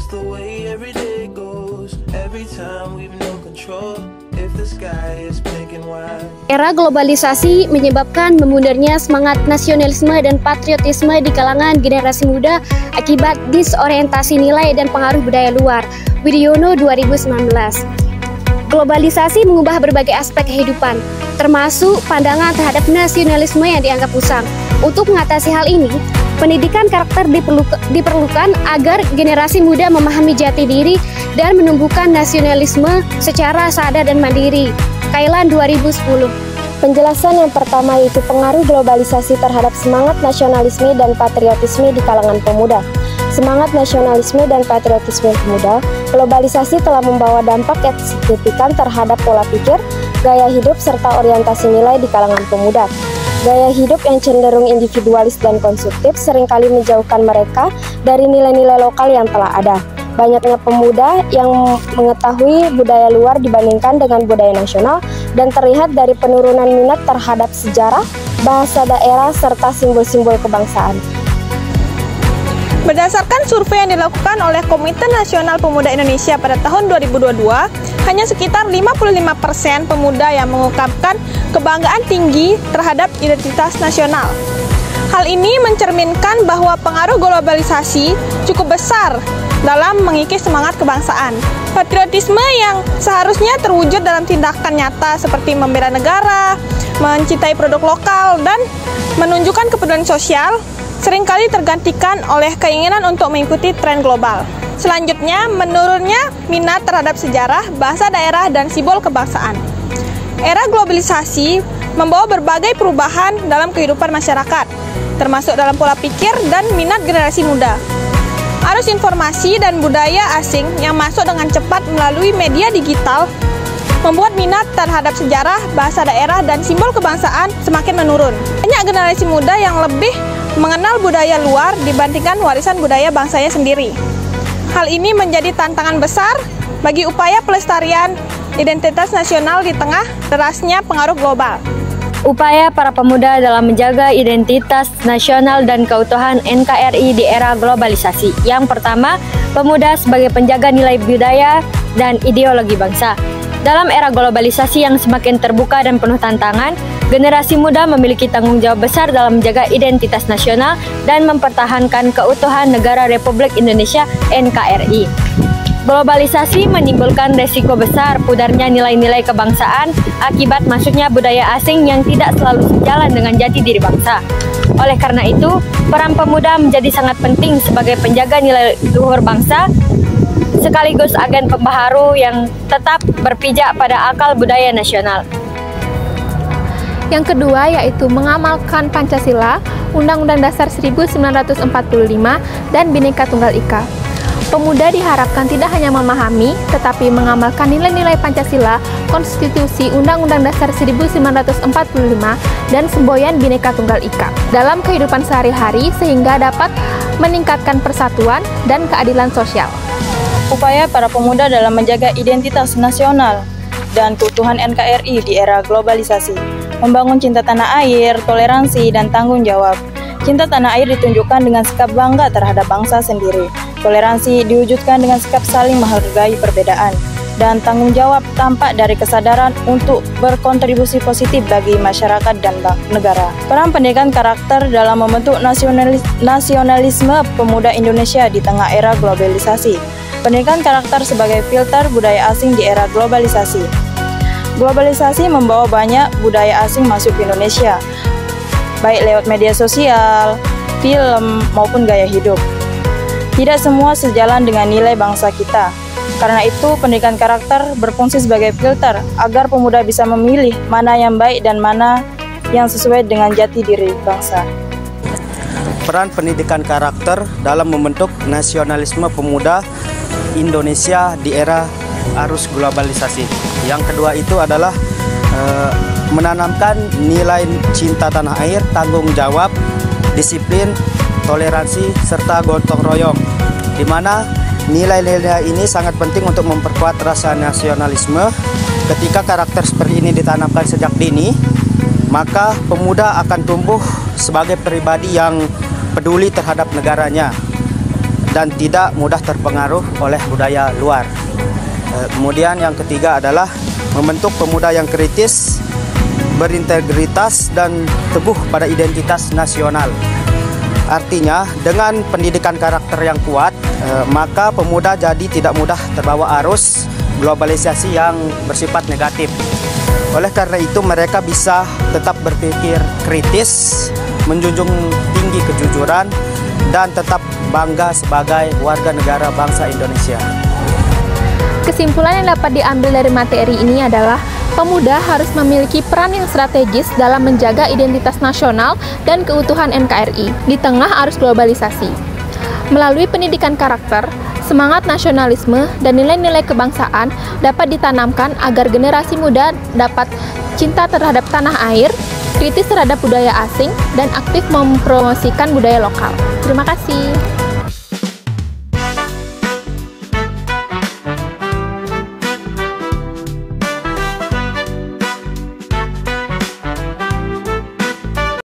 just the way every day goes. Every time we've no control. If the sky is pink and white. Era globalisasi menyebabkan memundurnya semangat nasionalisme dan patriotisme di kalangan generasi muda akibat disorientasi nilai dan pengaruh budaya luar. Widiono 2019. Globalisasi mengubah berbagai aspek kehidupan, termasuk pandangan terhadap nasionalisme yang dianggap usang. Untuk mengatasi hal ini, pendidikan karakter diperlukan agar generasi muda memahami jati diri dan menumbuhkan nasionalisme secara sadar dan mandiri. Kailan 2010. Penjelasan yang pertama yaitu pengaruh globalisasi terhadap semangat nasionalisme dan patriotisme di kalangan pemuda. Semangat nasionalisme dan patriotisme pemuda, globalisasi telah membawa dampak yang signifikan terhadap pola pikir, gaya hidup, serta orientasi nilai di kalangan pemuda. Gaya hidup yang cenderung individualis dan konsumtif seringkali menjauhkan mereka dari nilai-nilai lokal yang telah ada. Banyaknya pemuda yang mengetahui budaya luar dibandingkan dengan budaya nasional dan terlihat dari penurunan minat terhadap sejarah, bahasa daerah, serta simbol-simbol kebangsaan. Berdasarkan survei yang dilakukan oleh Komite Nasional Pemuda Indonesia pada tahun 2022, hanya sekitar 55% pemuda yang mengungkapkan kebanggaan tinggi terhadap identitas nasional. Hal ini mencerminkan bahwa pengaruh globalisasi cukup besar dalam mengikis semangat kebangsaan. Patriotisme yang seharusnya terwujud dalam tindakan nyata seperti membela negara, mencintai produk lokal, dan menunjukkan kepedulian sosial, seringkali tergantikan oleh keinginan untuk mengikuti tren global. Selanjutnya, menurunnya minat terhadap sejarah, bahasa daerah, dan simbol kebangsaan. Era globalisasi membawa berbagai perubahan dalam kehidupan masyarakat, termasuk dalam pola pikir dan minat generasi muda. Arus informasi dan budaya asing yang masuk dengan cepat melalui media digital membuat minat terhadap sejarah, bahasa daerah, dan simbol kebangsaan semakin menurun. Banyak generasi muda yang lebih mengenal budaya luar dibandingkan warisan budaya bangsanya sendiri. Hal ini menjadi tantangan besar bagi upaya pelestarian identitas nasional di tengah derasnya pengaruh global. Upaya para pemuda dalam menjaga identitas nasional dan keutuhan NKRI di era globalisasi. Yang pertama, pemuda sebagai penjaga nilai budaya dan ideologi bangsa. Dalam era globalisasi yang semakin terbuka dan penuh tantangan, generasi muda memiliki tanggung jawab besar dalam menjaga identitas nasional dan mempertahankan keutuhan negara Republik Indonesia NKRI. Globalisasi menimbulkan resiko besar pudarnya nilai-nilai kebangsaan akibat masuknya budaya asing yang tidak selalu sejalan dengan jati diri bangsa. Oleh karena itu, peran pemuda menjadi sangat penting sebagai penjaga nilai luhur bangsa, sekaligus agen pembaharu yang tetap berpijak pada akal budaya nasional. Yang kedua yaitu mengamalkan Pancasila, Undang-Undang Dasar 1945, dan Bhinneka Tunggal Ika. Pemuda diharapkan tidak hanya memahami, tetapi mengamalkan nilai-nilai Pancasila, Konstitusi, Undang-Undang Dasar 1945, dan semboyan Bhinneka Tunggal Ika dalam kehidupan sehari-hari sehingga dapat meningkatkan persatuan dan keadilan sosial. Upaya para pemuda dalam menjaga identitas nasional dan keutuhan NKRI di era globalisasi, membangun cinta tanah air, toleransi, dan tanggung jawab. Cinta tanah air ditunjukkan dengan sikap bangga terhadap bangsa sendiri. Toleransi diwujudkan dengan sikap saling menghargai perbedaan. Dan tanggung jawab tampak dari kesadaran untuk berkontribusi positif bagi masyarakat dan negara. Peran pendidikan karakter dalam membentuk nasionalisme pemuda Indonesia di tengah era globalisasi. Pendidikan karakter sebagai filter budaya asing di era globalisasi. Globalisasi membawa banyak budaya asing masuk ke Indonesia, baik lewat media sosial, film, maupun gaya hidup. Tidak semua sejalan dengan nilai bangsa kita. Karena itu, pendidikan karakter berfungsi sebagai filter agar pemuda bisa memilih mana yang baik dan mana yang sesuai dengan jati diri bangsa. Peran pendidikan karakter dalam membentuk nasionalisme pemuda Indonesia di era arus globalisasi. Yang kedua itu adalah menanamkan nilai cinta tanah air, tanggung jawab, disiplin, toleransi, serta gotong royong, di mana nilai-nilai ini sangat penting untuk memperkuat rasa nasionalisme. Ketika karakter seperti ini ditanamkan sejak dini, maka pemuda akan tumbuh sebagai pribadi yang peduli terhadap negaranya dan tidak mudah terpengaruh oleh budaya luar. Kemudian yang ketiga adalah membentuk pemuda yang kritis, berintegritas, dan teguh pada identitas nasional. Artinya, dengan pendidikan karakter yang kuat, maka pemuda jadi tidak mudah terbawa arus globalisasi yang bersifat negatif. Oleh karena itu, mereka bisa tetap berpikir kritis, menjunjung tinggi kejujuran, dan tetap bangga sebagai warga negara bangsa Indonesia. Kesimpulan yang dapat diambil dari materi ini adalah pemuda harus memiliki peran yang strategis dalam menjaga identitas nasional dan keutuhan NKRI di tengah arus globalisasi. Melalui pendidikan karakter, semangat nasionalisme dan nilai-nilai kebangsaan dapat ditanamkan agar generasi muda dapat cinta terhadap tanah air, kritis terhadap budaya asing, dan aktif mempromosikan budaya lokal. Terima kasih.